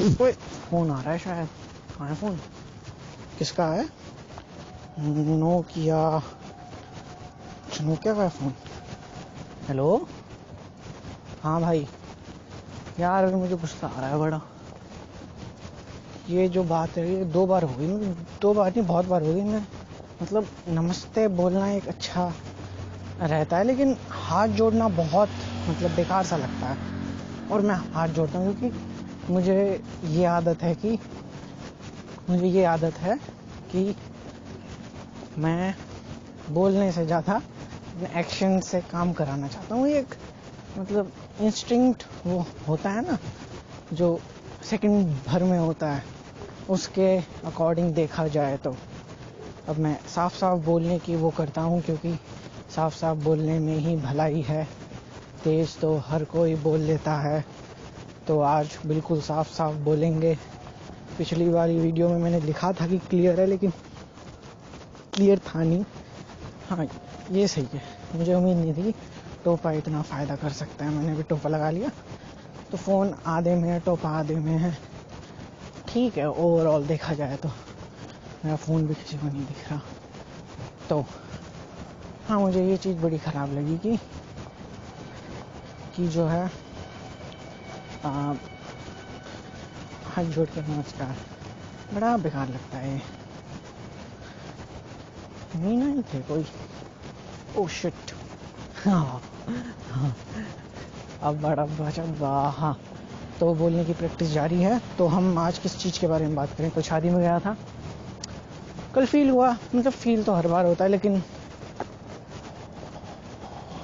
ओए फोन आ रहा है शायद। कहाँ है फोन? किसका है? नोकिया। नोकिया का है फोन। हेलो। हाँ भाई यार, अगर मुझे गुस्सा आ रहा है बड़ा। ये जो बात है ये 2 बार हो गई, 2 बार नहीं बहुत बार हो गई। मैं मतलब नमस्ते बोलना एक अच्छा रहता है, लेकिन हाथ जोड़ना बहुत मतलब बेकार सा लगता है। और मैं हाथ जोड़ता हूँ क्योंकि मुझे ये आदत है कि मैं बोलने से ज़्यादा अपने एक्शन से काम कराना चाहता हूँ। एक मतलब इंस्टिंक्ट वो होता है ना, जो सेकंड भर में होता है, उसके अकॉर्डिंग देखा जाए तो अब मैं साफ साफ बोलने की वो करता हूँ, क्योंकि साफ साफ बोलने में ही भलाई है। तेज तो हर कोई बोल लेता है, तो आज बिल्कुल साफ साफ बोलेंगे। पिछली वाली वीडियो में मैंने लिखा था कि क्लियर है, लेकिन क्लियर था नहीं। हाँ ये सही है। मुझे उम्मीद नहीं थी टोपा इतना फ़ायदा कर सकता है। मैंने भी टोपा लगा लिया, तो फ़ोन आधे में है, टोपा आधे में है। ठीक है, ओवरऑल देखा जाए तो मेरा फ़ोन भी किसी को नहीं दिख रहा। तो हाँ, मुझे ये चीज़ बड़ी ख़राब लगी कि जो है हाथ जोड़ के नमस्कार, बड़ा बेकार लगता है। मीना ही थे कोई। Oh shit. हाँ अब बड़ा बचा। हाँ, तो बोलने की प्रैक्टिस जारी है। तो हम आज किस चीज़ के बारे में बात करें? तो शादी में गया था कल। फील हुआ, मतलब फील तो हर बार होता है, लेकिन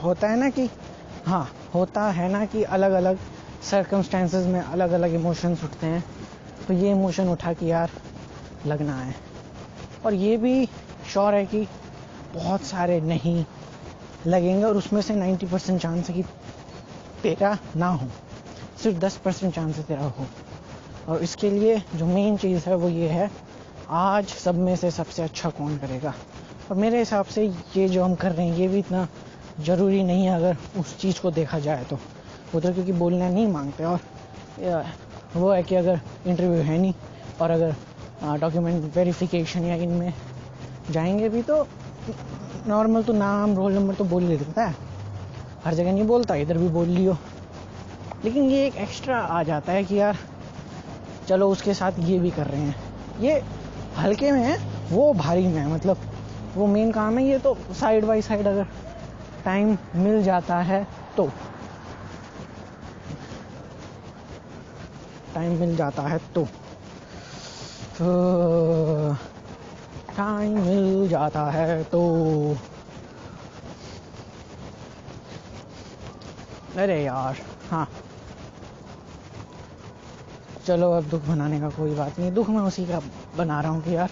होता है ना कि अलग अलग सर्कमस्टेंसेस में अलग अलग इमोशंस उठते हैं। तो ये इमोशन उठा कि यार लगना है, और ये भी श्योर है कि बहुत सारे नहीं लगेंगे, और उसमें से 90% चांस है कि तेरा ना हो, सिर्फ 10% चांस है तेरा हो। और इसके लिए जो मेन चीज़ है वो ये है, आज सब में से सबसे अच्छा कौन करेगा। और मेरे हिसाब से ये जो हम कर रहे हैं ये भी इतना ज़रूरी नहीं है अगर उस चीज़ को देखा जाए तो। उधर क्योंकि बोलना नहीं मांगते, और वो है कि अगर इंटरव्यू है नहीं, और अगर डॉक्यूमेंट वेरिफिकेशन या इनमें जाएंगे भी तो नॉर्मल तो नाम रोल नंबर तो बोल ही देता है, हर जगह नहीं बोलता, इधर भी बोल लियो। लेकिन ये एक एक्स्ट्रा आ जाता है कि यार चलो उसके साथ ये भी कर रहे हैं। ये हल्के में है, वो भारी में है। मतलब वो मेन काम है, ये तो साइड बाय साइड अगर टाइम मिल जाता है तो टाइम मिल जाता है तो अरे यार हाँ, चलो अब दुख बनाने का कोई बात नहीं। दुख मैं उसी का बना रहा हूँ कि यार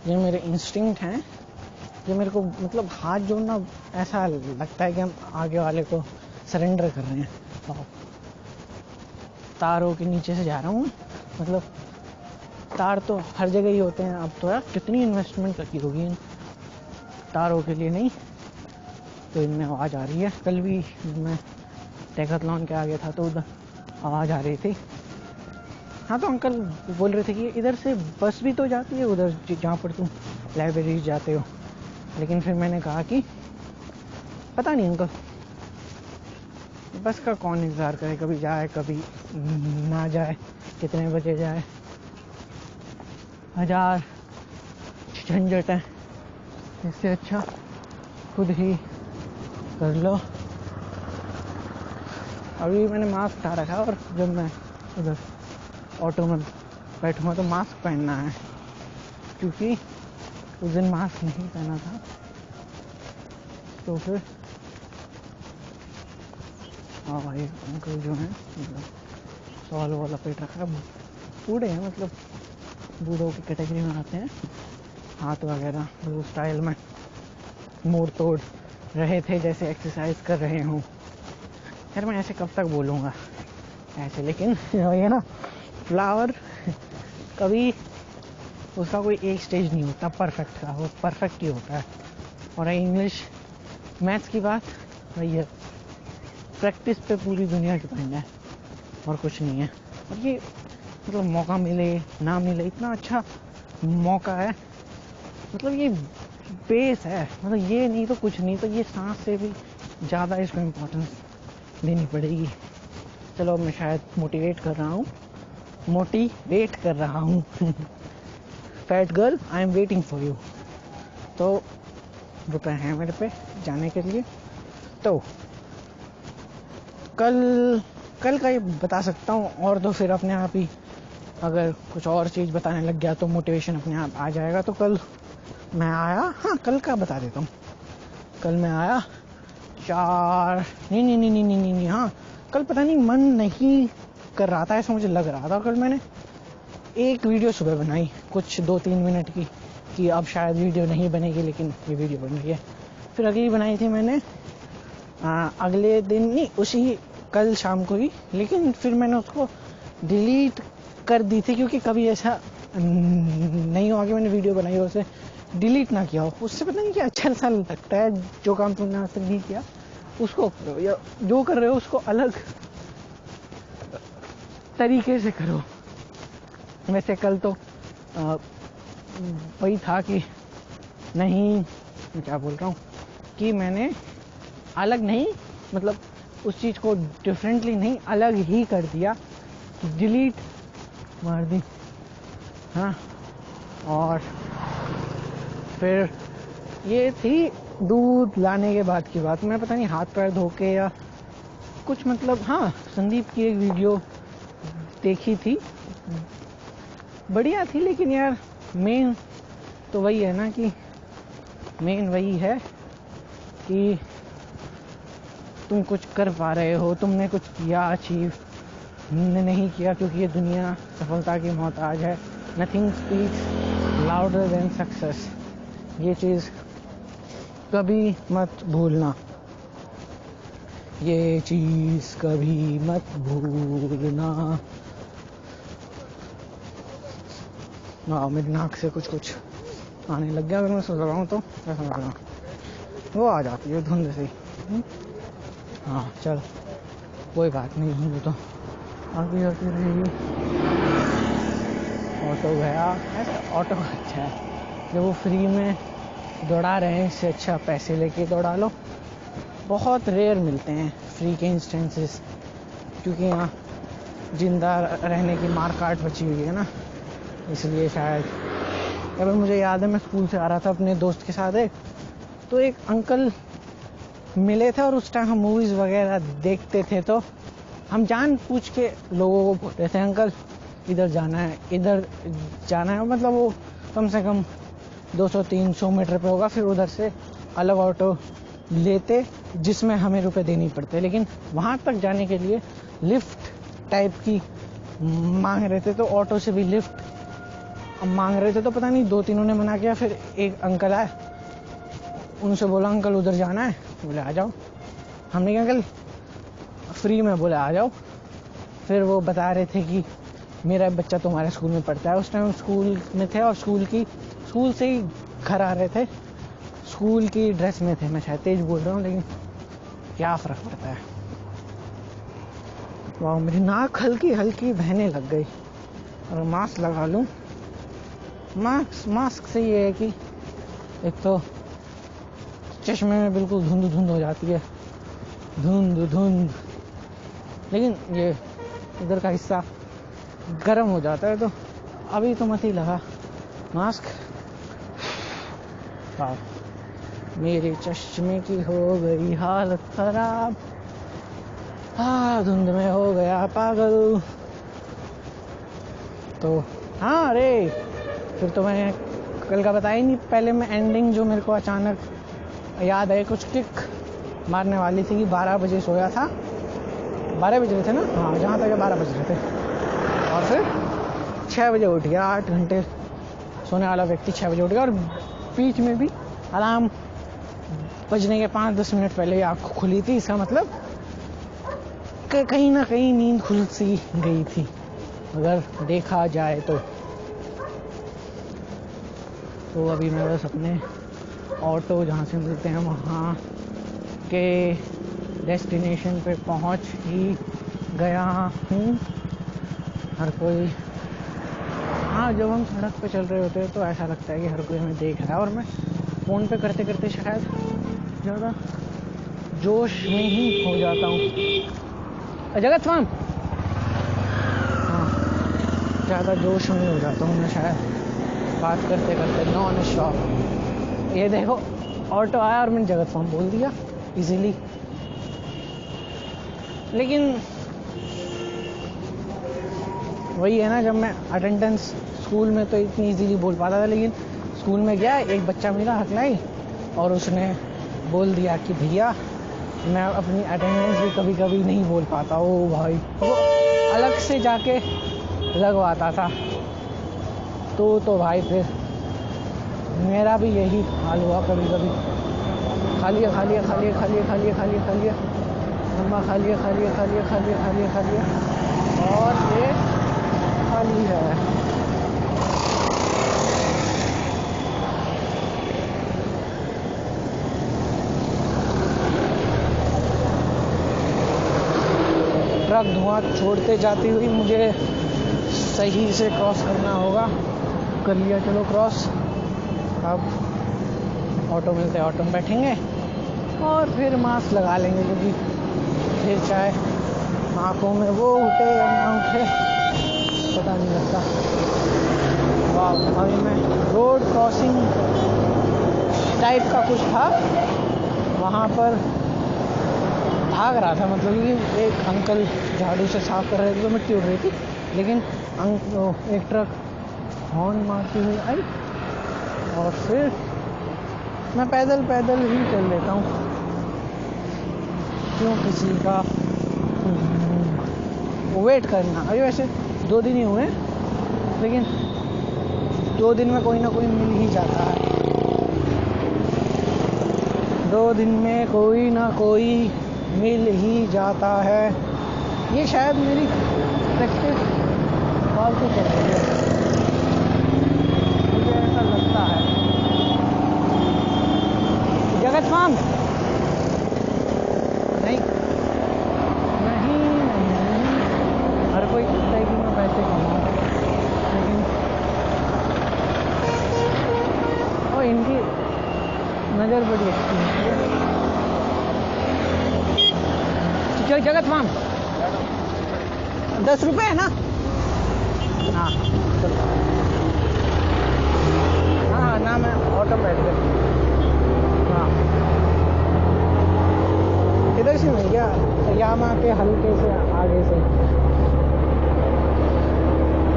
ये मेरे इंस्टिंक्ट हैं, ये मेरे को मतलब हाथ जोड़ना ऐसा लगता है कि हम आगे वाले को सरेंडर कर रहे हैं। तारों के नीचे से जा रहा हूँ, मतलब तार तो हर जगह ही होते हैं। अब तो यार कितनी इन्वेस्टमेंट लगी होगी इन तारों के लिए। नहीं तो इनमें आवाज़ आ रही है। कल भी मैं डेकाथलॉन के आगे था तो उधर आवाज़ आ रही थी। हाँ, तो अंकल बोल रहे थे कि इधर से बस भी तो जाती है उधर जहाँ पर तुम लाइब्रेरी जाते हो। लेकिन फिर मैंने कहा कि पता नहीं अंकल, बस का कौन इंतज़ार करे, कभी जाए कभी ना जाए, कितने बजे जाए, 1000 झंझट है। इससे अच्छा खुद ही कर लो। अभी मैंने मास्क उठा रखा है, और जब मैं उधर ऑटो में बैठूँगा तो मास्क पहनना है, क्योंकि उस दिन मास्क नहीं पहना था तो फिर हाँ भाई अंकल जो है मतलब सॉल वाला पेट रखा है, बूढ़े हैं, मतलब बूढ़ों की कैटेगरी में आते हैं। हाथ वगैरह वो स्टाइल में मोड़ तोड़ रहे थे जैसे एक्सरसाइज कर रहे हूँ। यार मैं ऐसे कब तक बोलूँगा ऐसे, लेकिन ये ना फ्लावर कभी उसका कोई एक स्टेज नहीं होता परफेक्ट का, वो परफेक्ट ही होता है। और इंग्लिश मैथ्स की बात वही है, प्रैक्टिस पे पूरी दुनिया डिपेंड है और कुछ नहीं है। और ये मतलब मौका मिले ना मिले, इतना अच्छा मौका है। मतलब ये बेस है, मतलब ये नहीं तो कुछ नहीं, तो ये सांस से भी ज़्यादा इसको इम्पोर्टेंस देनी पड़ेगी। चलो मैं शायद मोटिवेट कर रहा हूँ fat girl I am waiting for you. तो रुपए हैं मेरे पे जाने के लिए। तो कल का ये बता सकता हूँ, और तो फिर अपने आप ही अगर कुछ और चीज़ बताने लग गया तो मोटिवेशन अपने आप आ जाएगा। तो कल मैं आया, हाँ कल का बता देता हूँ। कल मैं आया नहीं, हाँ कल पता नहीं मन नहीं कर रहा था, ऐसा मुझे लग रहा था। कल मैंने एक वीडियो सुबह बनाई कुछ 2-3 मिनट की, कि अब शायद वीडियो नहीं बनेगी, लेकिन ये वीडियो बन रही है। फिर अगली बनाई थी मैंने अगले दिन, नहीं उसी कल शाम को ही, लेकिन फिर मैंने उसको डिलीट कर दी थी, क्योंकि कभी ऐसा नहीं हुआ कि मैंने वीडियो बनाई और उसे डिलीट ना किया हो। उससे पता नहीं क्या अच्छा सा लगता है, जो काम तुमने आज तक नहीं किया उसको करो, या जो कर रहे हो उसको अलग तरीके से करो। वैसे कल तो वही था कि नहीं, मैं क्या बोल रहा हूँ, कि मैंने अलग नहीं, मतलब उस चीज़ को डिफरेंटली नहीं, अलग ही कर दिया, डिलीट मार दी। हाँ, और फिर ये थी दूध लाने के बाद की बात। मैं पता नहीं हाथ पैर धो के या कुछ, मतलब हाँ संदीप की एक वीडियो देखी थी, बढ़िया थी, लेकिन यार मेन तो वही है ना, कि मेन वही है कि तुम कुछ कर पा रहे हो, तुमने कुछ किया, अचीव नहीं किया, क्योंकि ये दुनिया सफलता की मोहताज है। Nothing speaks louder than success. ये चीज़ कभी मत भूलना, ये चीज़ कभी मत भूलना। मेरी नाक से कुछ आने लग गया, अगर मैं सोच रहा हूँ तो ऐसा लग रहा, वो आ जाती है धुंध से। हाँ चल कोई बात नहीं, धुंध तो आती रहेगी। ऑटो गया, ऐसा ऑटो अच्छा है, जब वो फ्री में दौड़ा रहे हैं, इससे अच्छा पैसे लेके दौड़ा लो। बहुत रेयर मिलते हैं फ्री के इंस्टेंसेस, क्योंकि यहाँ जिंदा रहने की मार काट बची हुई है ना, इसलिए शायद। अगर मुझे याद है, मैं स्कूल से आ रहा था अपने दोस्त के साथ, तो एक अंकल मिले थे, और उस टाइम हम मूवीज़ वगैरह देखते थे, तो हम जान पूछ के लोगों को बोलते थे अंकल इधर जाना है, मतलब वो कम से कम 200-300 मीटर पे होगा, फिर उधर से अलग ऑटो लेते जिसमें हमें रुपए देनी पड़ते, लेकिन वहाँ तक जाने के लिए लिफ्ट टाइप की मांग रहे थे, तो ऑटो से भी लिफ्ट मांग रहे थे। तो पता नहीं 2-3 ने मना किया, फिर एक अंकल आए, उनसे बोला अंकल उधर जाना है, बोले आ जाओ। हमने कहा अंकल फ्री में, बोले आ जाओ। फिर वो बता रहे थे कि मेरा बच्चा तुम्हारे स्कूल में पढ़ता है। उस टाइम स्कूल में थे, और स्कूल से ही घर आ रहे थे, स्कूल की ड्रेस में थे। मैं शायद तेज बोल रहा हूँ, लेकिन क्या फ़र्क पड़ता है। वाह, मेरी नाक हल्की बहने लग गई, और मास्क लगा लूँ। मास्क से ये है कि एक तो चश्मे में बिल्कुल धुंध हो जाती है, धुंध, लेकिन ये इधर का हिस्सा गर्म हो जाता है, तो अभी तो मत ही लगा मास्क। वाह, मेरे चश्मे की हो गई हालत खराब, धुंध में हो गया पागल। तो हाँ, अरे फिर तो मैंने कल का बताया ही नहीं। पहले मैं एंडिंग जो मेरे को अचानक याद है, कुछ टिक मारने वाली थी कि 12 बजे सोया था, 12 बज रहे थे ना, हाँ जहाँ तक 12 बज रहे थे, और फिर 6 बजे उठ गया। 8 घंटे सोने वाला व्यक्ति 6 बजे उठ गया, और बीच में भी अलार्म बजने के 5-10 मिनट पहले आँख खुली थी। इसका मतलब कहीं ना कहीं नींद खुल सी गई थी, अगर देखा जाए तो। अभी मैं बस अपने ऑटो जहाँ से मिलते हैं वहाँ के डेस्टिनेशन पे पहुँच ही गया हूँ। हर कोई हाँ, जब हम सड़क पे चल रहे होते हैं तो ऐसा लगता है कि हर कोई हमें देख रहा है, और मैं फ़ोन पे करते करते शायद ज़्यादा जोश में ही हो जाता हूँ। जगत फार्म, हाँ, ज़्यादा जोश में हो जाता हूँ मैं शायद बात करते करते नॉन स्टॉप। ये देखो ऑटो आया और मैंने जगत फार्म बोल दिया इजीली। लेकिन वही है ना, जब मैं अटेंडेंस स्कूल में तो इतनी इजीली बोल पाता था, लेकिन स्कूल में गया एक बच्चा मेरा हकलाई और उसने बोल दिया कि भैया मैं अपनी अटेंडेंस भी कभी कभी नहीं बोल पाता। ओ भाई, वो अलग से जाके लगवाता था। तो भाई फिर मेरा भी यही हाल हुआ कभी कभी। खा लिया मम्मा, खा लिया और ये खाली है। ट्रक धुआं छोड़ते जाती हुई मुझे सही से क्रॉस करना होगा। कर लिया, चलो क्रॉस। अब ऑटो मिलते हैं, ऑटो में बैठेंगे और फिर मास्क लगा लेंगे, क्योंकि फिर चाहे आँखों में वो उठे या ना उठे पता नहीं लगता। वाह, अभी मैं रोड क्रॉसिंग टाइप का कुछ था, वहाँ पर भाग रहा था, मतलब कि एक अंकल झाड़ू से साफ कर रहे थे तो मिट्टी उड़ रही थी, लेकिन एक ट्रक हॉर्न मारती हुई आई और फिर मैं पैदल ही चल लेता हूँ। क्यों किसी का वेट करना। अभी वैसे 2 दिन ही हुए, लेकिन 2 दिन में कोई ना कोई मिल ही जाता है। 2 दिन में कोई ना कोई मिल ही जाता है। ये शायद मेरी प्रैक्टिस फालतू चल रही है, मुझे ऐसा लगता है। जगत माम नहीं, हर कोई चाहता है कि मैं पैसे कमाऊँ, लेकिन और इनकी नज़र बड़ी अच्छी है। चल जगत माम, 10 रुपये है ना? हाँ हाँ ना, मैं ऑटो में बैठ गया। हाँ, इधर से मिल गया, यामा के हल्के से आगे से।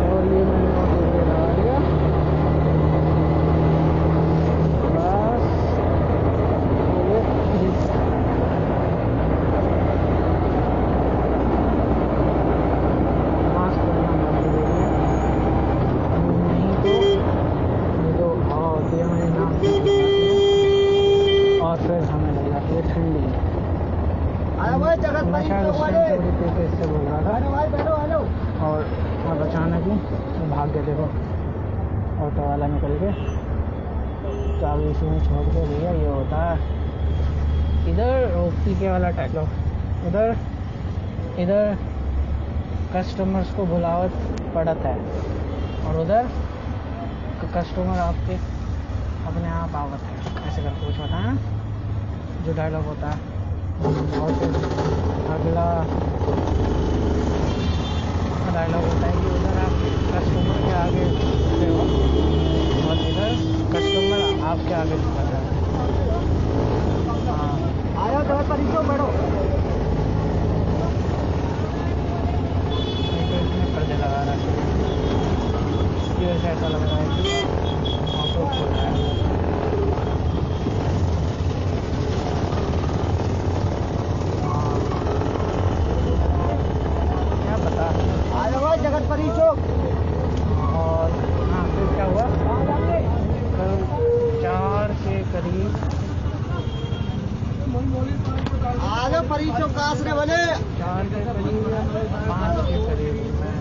और ये मैंने ऑटो में लगा दिया, बस ये मास्क पहनना जरूरी है, नहीं तो होती है हमें नाक और फिर हमें लग जाती है ठंडी। मैं शायद उस टाइम थोड़ी तेज से बोल रहा था और अब अचानक ही भाग गए। देखो ऑटो वाला निकल के चाबी इसी में छोड़ के भैया, ये होता है इधर पीके वाला डायलॉग। इधर कस्टमर्स को बुलावत पड़त है और उधर कस्टमर आपके अपने आप आवत है, ऐसे करके कुछ होता है ना जो डायलॉग होता है। और फिर अगला डायलॉग होता है कि उधर आप कस्टमर के आगे खड़े हो और इधर कस्टमर आपके आगे खड़ा है। हाँ, आया तो परिचय बैठो। इसमें पर्दे लगा रहा है, इसकी वजह से ऐसा लग रहा है कि ऑटो खोल रहा है। जगत परी चौक। और हाँ, फिर क्या हुआ, कल 4 के करीब आगे परी चौक कास रे बने 4 के करीब 5 के करीब मैं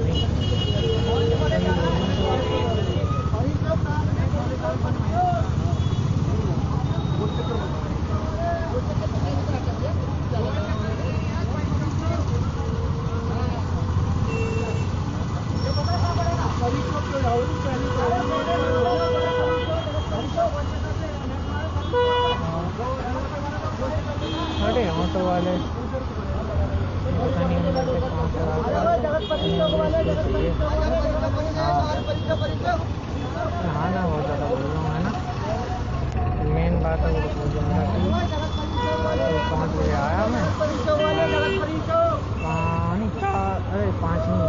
ऑटो वाले पता नहीं उनमें से कहाँ से आ गए। हाँ ना, बहुत ज़्यादा बोल रहा हूँ, है ना। मेन बात है वो बोल रहा था तो 5 बजे आया मैं, 5 नहीं,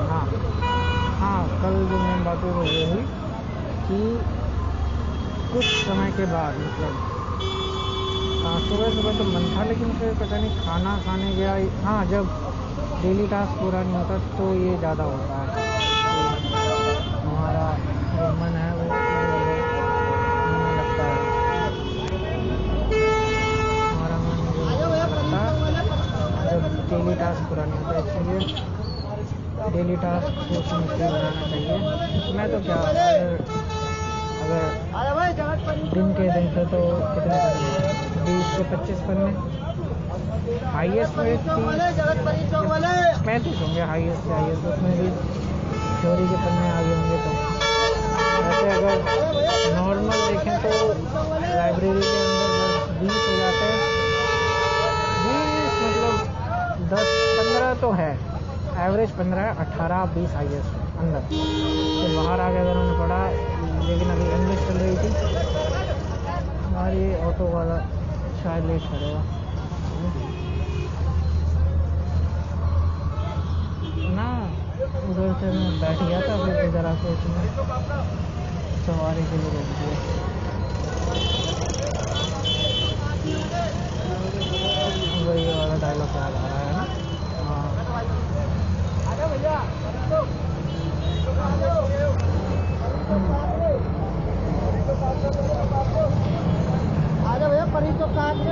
हाँ कल जो मेन बात हुई वो ये हुई कि कुछ समय के बाद मतलब सुबह तो मन था, लेकिन फिर पता नहीं खाना खाने गया। हाँ, जब डेली टास्क पूरा नहीं होता तो ये ज़्यादा होता है, हमारा जो मन है वो होने लगता है, हमारा मन जो लगता है जब डेली टास्क पूरा नहीं होता। इसलिए डेली टास्क को समझ के बनाना चाहिए। मैं तो क्या, अगर दिन के दिन से तो कितने पन्ने, 20 से 25 पन्ने हाईएस्ट में 35 होंगे, हाईएस्ट से हाईएस्ट। उसमें भी थ्योरी के पन्ने आगे होंगे। तो वैसे अगर नॉर्मल देखें तो लाइब्रेरी के अंदर 20 हो जाते हैं, 20 मतलब 10-15 तो है, एवरेज 15 है, 18-20 हाईएस्ट अंदर। फिर बाहर आ गया अगर उन्होंने पढ़ा, लेकिन अभी इंग्लिश चल रही थी। हमारी ऑटो वाला शायद लेट करेगा ना, उधर से मैं बैठ गया था, फिर इधर आके उसने सवारी के लिए रोक दिया। वही वाला डायलॉग याद आ रहा है ना। हाँ आजा भैया, परी तो काट ले।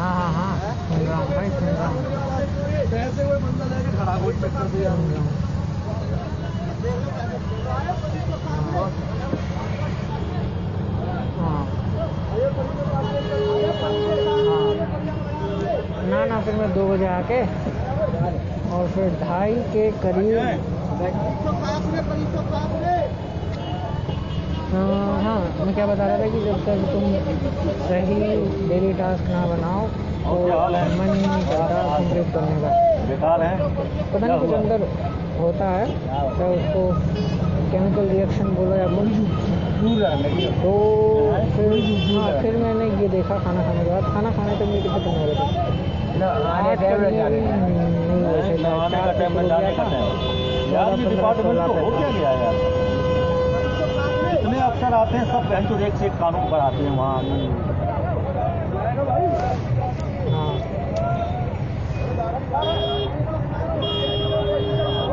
हाँ सुन रहा हूँ भाई, सुन रहा हूँ। ना फिर मैं 2 बजे आके और फिर 2:30 के करीब हाँ मैं क्या बता रहा था कि जब तक तुम सही डेली टास्क ना बनाओ तो मन ही नहीं करता कंप्लीट करने का। पता नहीं कुछ अंदर होता है, चाहे उसको केमिकल रिएक्शन बोलो या कुछ। तो फिर मैंने ये देखा, खाना खाने के बाद, खाना खाने तक मेरे खत्म हो रहे थे। इतने अफसर आते हैं, सब बैंक एक से एक कानून पर आते हैं वहाँ।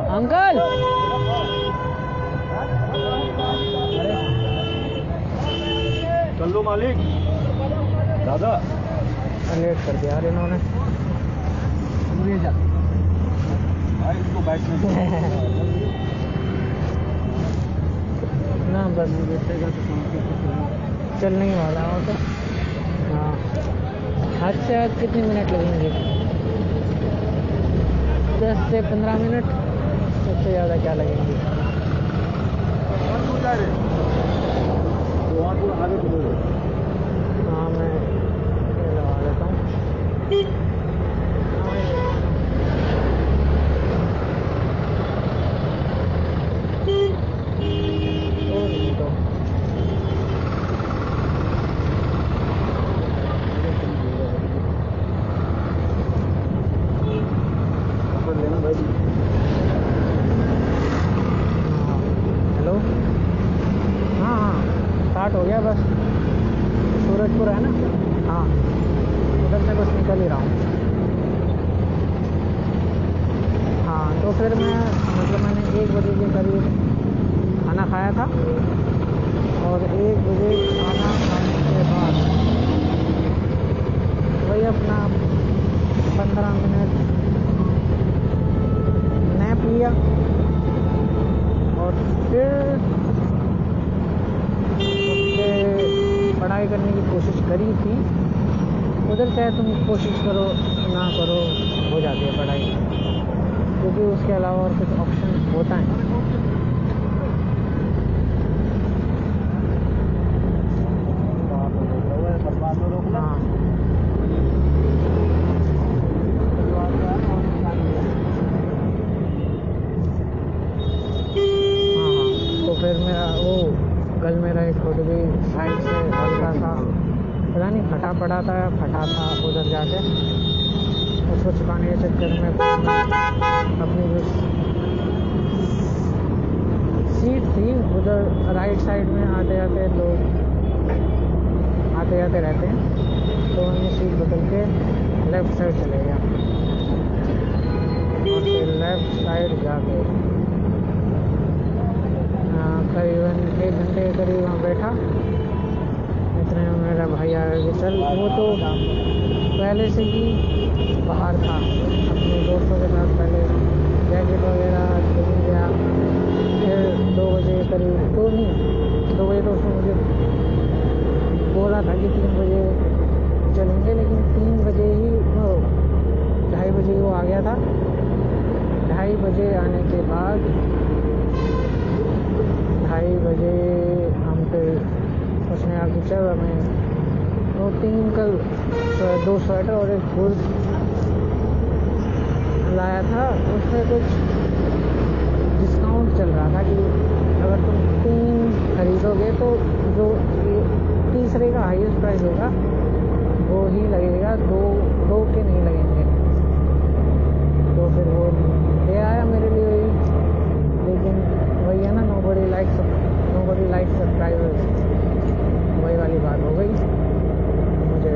अंकल चल लो मालिक, दादा लेट कर दिया यार इन्होंने। इसको बैठने ना बस चलने ही वाला हो तो। हाँ, हद से हद कितने मिनट लगेंगे? 10 से 15 मिनट, सबसे ज़्यादा क्या लगेंगे? हाँ मैं ये लगा देता हूँ। हेलो, हाँ स्टार्ट हो गया बस। सूरजपुर है ना, हाँ उधर से बस निकल ही रहा हूँ। हाँ तो फिर मैंने 1 बजे के करीब खाना खाया था, और 1 बजे खाना खाने के बाद वही अपना 15 मिनट नैप लिया, फिर उसके पढ़ाई करने की कोशिश करी थी। उधर चाहे तुम कोशिश करो ना करो, हो जाती है पढ़ाई, क्योंकि उसके अलावा और कुछ ऑप्शन होता है। हाँ तो फिर मेरा वो गल मेरा एक फुट भी साइड से हल्का सा पता नहीं फटा पड़ा था या फटा था उधर जाके। उसको छुपाने के चक्कर में अपनी जो सीट थी उधर राइट साइड में आते जाते लोग आते जाते रहते हैं, तो उन्हें सीट बदल के लेफ़्ट साइड चले गया और फिर लेफ़्ट साइड जाके करीबन 1 घंटे के करीब वहाँ बैठा। इतने में मेरा भाई आ गया कि चल, वो तो पहले से ही बाहर था, अपने दोस्तों के साथ पहले जैकेट वगैरह खरीद गया। फिर 2 बजे करीब, 2 बजे तो उसने मुझे बोला था कि 3 बजे चलेंगे, लेकिन 3 बजे ही 2:30 बजे वो आ गया था। 2:30 बजे आने के बाद 2:30 बजे हम फिर उसने आके चल हमें वो 2 स्वेटर और एक फूल लाया था। उसमें कुछ डिस्काउंट चल रहा था कि अगर तुम 3 खरीदोगे तो जो तीसरे का हाईएस्ट प्राइस होगा वो ही लगेगा, दो के नहीं लगेंगे। तो फिर वो ले आया मेरे लिए वही, लेकिन वही है ना, नोबडी लाइक्स सरप्राइजेस, वही वाली बात हो गई। मुझे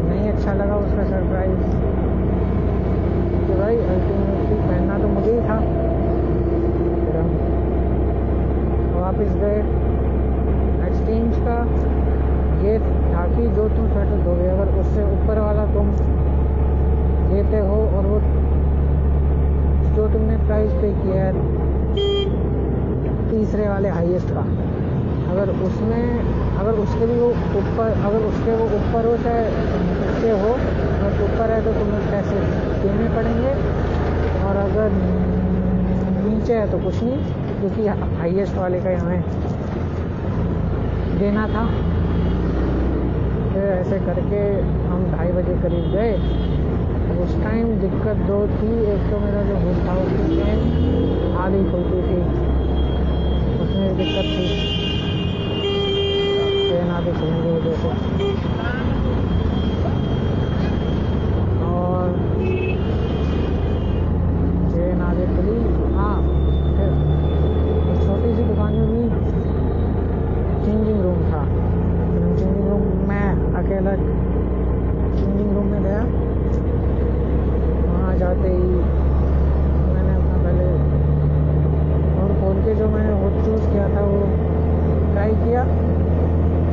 नहीं अच्छा लगा उसका सरप्राइज कि भाई अल्टीमेटली पहनना तो मुझे ही था। फिर हम वापस गए। एक्सचेंज का ये था कि जो तुम स्वेटर दोगे, अगर उससे ऊपर वाला तुम लेते हो और वो जो तुमने प्राइस पे किया है तीसरे वाले हाईएस्ट का, अगर उसके भी वो ऊपर, अगर उसके वो ऊपर हो चाहे नीचे हो, अगर ऊपर है तो तुम्हें पैसे देने पड़ेंगे, और अगर नीचे है तो कुछ नहीं, क्योंकि हाईएस्ट वाले का हमें देना था। फिर ऐसे करके हम 2:30 बजे करीब गए। उस टाइम दिक्कत 2 थी। एक तो मेरा जो हुड था उसकी चेन आधी खुलती थी, उसमें दिक्कत थी, चेन आधी खुलने की वजह से। और चेन आधी खुली। हाँ, फिर एक छोटी सी दुकान में भी चेंजिंग रूम था। चेंजिंग रूम में अकेला चेंजिंग रूम में गया। वहाँ जाते ही मैंने अपना पहले और खोल के जो मैंने वो चूज़ किया था वो ट्राई किया।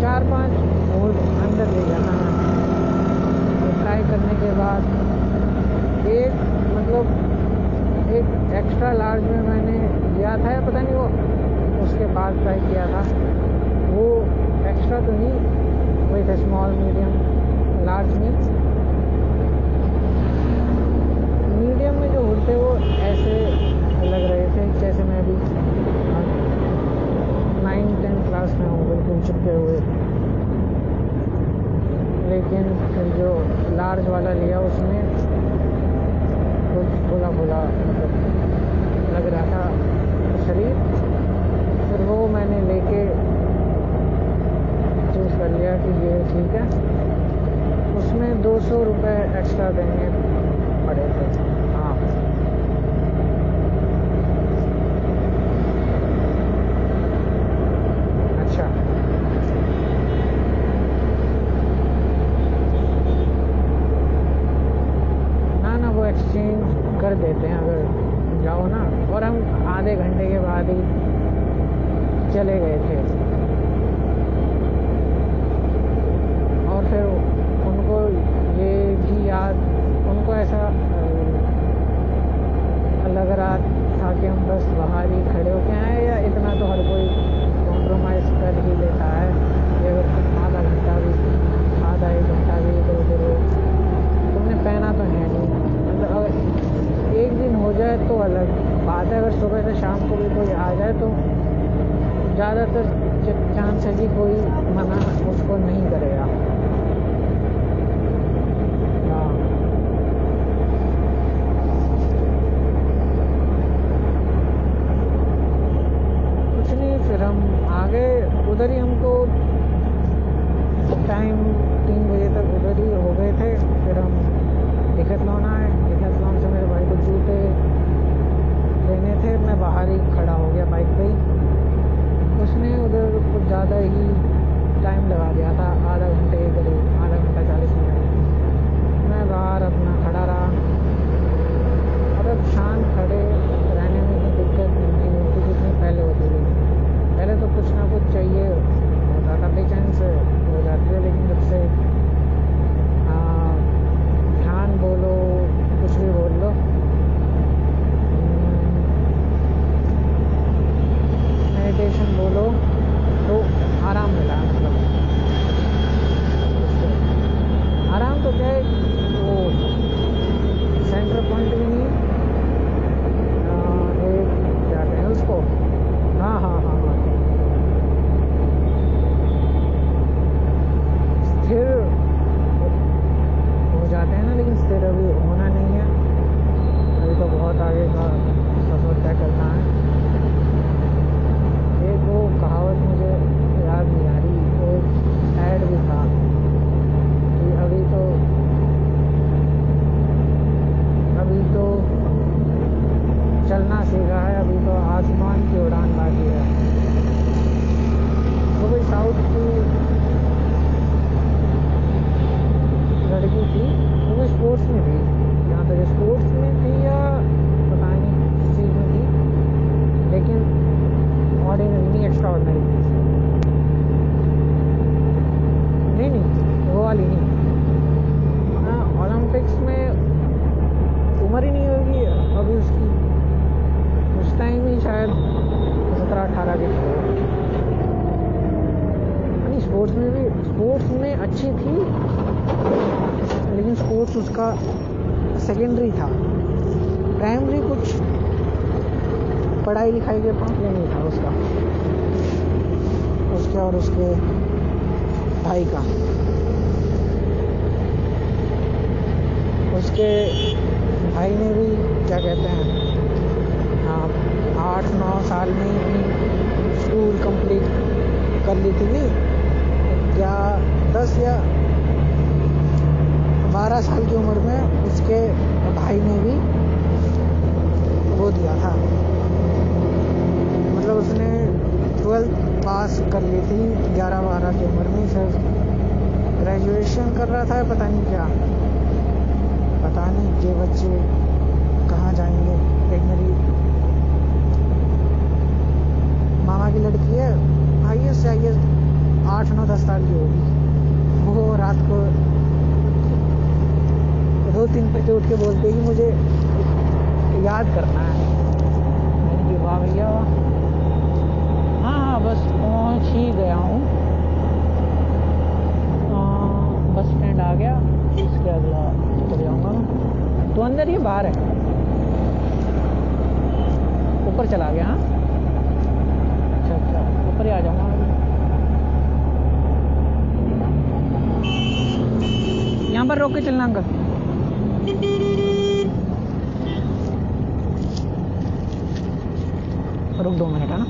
4-5 होल अंदर ले जाना है। तो ट्राई करने के बाद एक एक्स्ट्रा लार्ज में मैंने लिया था, या पता नहीं वो उसके बाद ट्राई किया था। वो एक्स्ट्रा तो नहीं, वही था स्मॉल मीडियम लार्ज में। मीडियम में जो हुड थे वो ऐसे लग रहे थे जैसे मैं अभी 9-10 क्लास में हूँ, बिल्कुल चिपके हुए। लेकिन फिर जो लार्ज वाला लिया उसमें कुछ खुला मतलब लग रहा था शरीर। फिर वो मैंने लेके चूज़ कर लिया कि ये ठीक है। उसमें 200 रुपये एक्स्ट्रा देने पड़े थे। हाँ, अच्छा, ना वो एक्सचेंज कर देते हैं अगर जाओ ना। और हम आधे घंटे के बाद ही चले गए थे। और फिर उनको ये भी याद, उनको ऐसा रात था कि हम बस बाहर ही खड़े होके आए, या इतना तो हर कोई कॉम्प्रोमाइज़ कर ही लेता है कि अगर तुम आधा एक घंटा भी इधर उधर हो, तुमने पहना तो है नहीं। मतलब अगर एक दिन हो जाए तो अलग बात है, अगर सुबह से शाम को भी कोई आ जाए तो ज़्यादातर चांस है कि कोई मना उसको नहीं करेगा। हाँ, कुछ नहीं, फिर हम आ गए उधर ही। हमको टाइम 3 बजे तक उधर ही हो गए थे। फिर हम डिकैथलॉन आए। डिकैथलॉन से मेरे भाई को जूते लेने थे, मैं बाहर ही खड़ा हो गया बाइक पे ही। उसने उधर कुछ ज़्यादा ही टाइम लगा दिया था, आधा घंटे के करीब, आधा घंटा 40 मिनट। मैं बाहर अपना खड़ा रहा। और अब शांत खड़े रहने में इतनी दिक्कत नहीं होती जितनी पहले होती थी। पहले तो कुछ ना कुछ चाहिए होता था, बेचैन से हो जाती है। लेकिन जब से ध्यान बोलो, कुछ भी बोल लो, मेडिटेशन बोलो, तो आराम मिला। मतलब आराम तो क्या है, वो सेंटर पॉइंट भी नहीं, एक क्या कहें उसको, हाँ, स्थिर हो जाते हैं ना, लेकिन स्थिर अभी होना नहीं है। अभी तो बहुत आगे का सफ़र तय करना है। एक वो कहावत मुझे याद नहीं आ रही, एक ऐड भी था कि अभी तो चलना सीखा है, अभी तो आसमान की उड़ान बाकी है। वो कोई साउथ की लड़की थी, वो कोई स्पोर्ट्स में थी, यहाँ तक स्पोर्ट्स में थी या पता नहीं किस चीज़ में थी, लेकिन ऑर्डिनरी नहीं, एक्स्ट्रा ऑर्डिनरी नहीं, वो वाली नहीं। हाँ, ओलंपिक्स में उम्र ही नहीं होगी अभी उसकी, उस टाइम ही शायद 17-18 की थी। नहीं, स्पोर्ट्स में अच्छी थी, लेकिन स्पोर्ट्स उसका सेकेंडरी था। प्राइमरी कुछ पढ़ाई लिखाई के मामले नहीं था उसका, उसके और उसके भाई का। उसके भाई ने भी क्या कहते हैं, 8-9 साल में ही स्कूल कंप्लीट कर ली थी। नहीं, क्या 10 या 12 साल की उम्र में उसके भाई ने भी वो दिया था। मतलब उसने 12th पास कर ली थी 11-12 की उम्र में, सिर्फ ग्रेजुएशन कर रहा था, पता नहीं क्या, पता नहीं ये बच्चे कहाँ जाएंगे। एक मेरी मामा की लड़की है, हाईएस्ट 8-9-10 साल की होगी। वो रात को 2-3 बजे उठ के बोलते ही मुझे याद करना है। मैंने कहा वाह भैया, हाँ, बस पहुँच ही गया हूँ, बस स्टैंड आ गया, इसके अगला चले जाऊँगा मैं। तो अंदर ही बाहर है, ऊपर चला गया। हाँ, अच्छा, ऊपर ही आ जाऊँगा। यहाँ पर रोक के चलना अंकल। रुक 2 मिनट, है ना।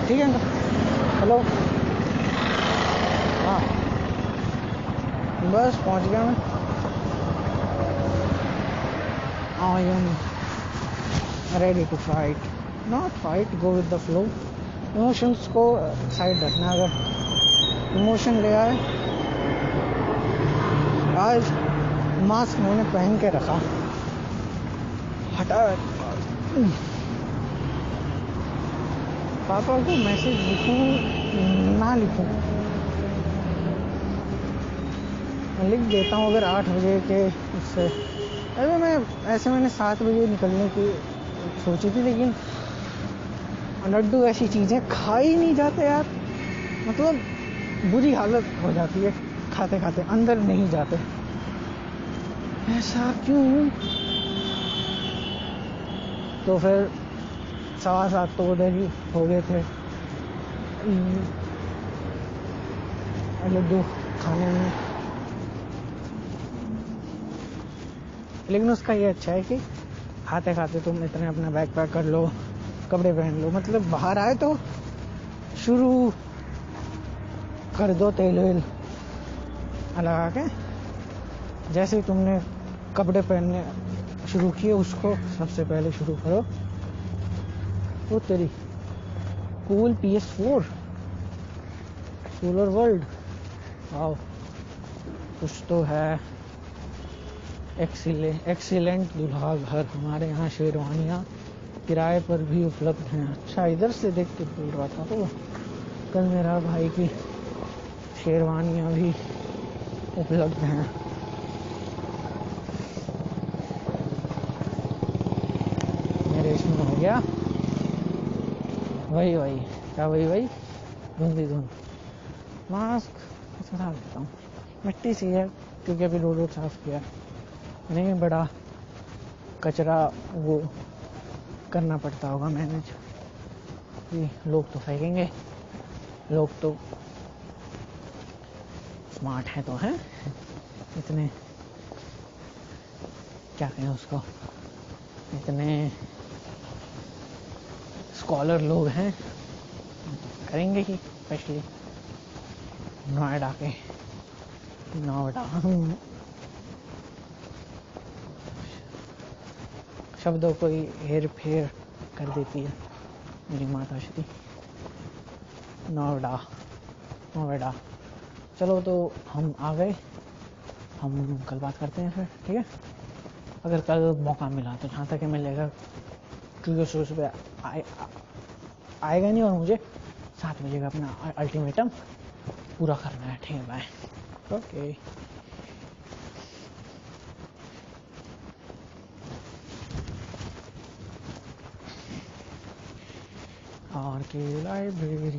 ठीक है अंकल, हेलो। हाँ, बस पहुंच गया मैं। I am ready to fight, not fight, go with the flow. Emotions को साइड रखना। अगर इमोशन ले आए, आज मास्क मैंने पहन के रखा, हटा, पापा को मैसेज लिखूं ना लिखूं, मैं लिख देता हूँ अगर 8 बजे के उससे। अरे मैंने 7 बजे निकलने की सोची थी, लेकिन लड्डू ऐसी चीज़ें खा ही नहीं जाते यार, मतलब बुरी हालत हो जाती है खाते खाते, अंदर नहीं जाते। ऐसा क्यों? तो फिर 7:15 तो उधर ही हो गए थे लड्डू खाने में। लेकिन उसका ये अच्छा है कि खाते खाते तुम इतने अपना बैग पैक कर लो, कपड़े पहन लो, मतलब बाहर आए तो शुरू कर दो तेल वेल लगा के। जैसे ही तुमने कपड़े पहनने शुरू किए, उसको सबसे पहले शुरू करो। वो तेरी cool PS4 cooler world, wow कुछ तो है। एक्सीलेंट दूल्हा घर, हमारे यहाँ शेरवानियाँ किराए पर भी उपलब्ध हैं। अच्छा, इधर से देख के बोल रहा था तो कल मेरा भाई की शेरवानियाँ भी उपलब्ध हैं। मेरे इसमें हो गया वही क्या, वही धुंधी धुंध। मास्क हटा देता हूँ, मिट्टी सी है क्योंकि अभी रोड साफ किया, नहीं बड़ा कचरा वो करना पड़ता होगा मैनेज। लोग तो फेंकेंगे, लोग तो स्मार्ट है तो हैं, इतने क्या कहें उसको, इतने स्कॉलर लोग हैं, तो करेंगे ही। स्पेशली नोएडा शब्दों को ही हेर फेर कर देती है मेरी माता श्री। नोएडा। चलो तो हम आ गए, हम कल बात करते हैं फिर, ठीक है? अगर कल मौका मिला तो, जहाँ तक मिलेगा, क्योंकि सुबह आएगा नहीं, और मुझे 7 बजे का अपना अल्टीमेटम पूरा करना है, ठीक है? बाय। ओके। आर के लाइब्रेरी।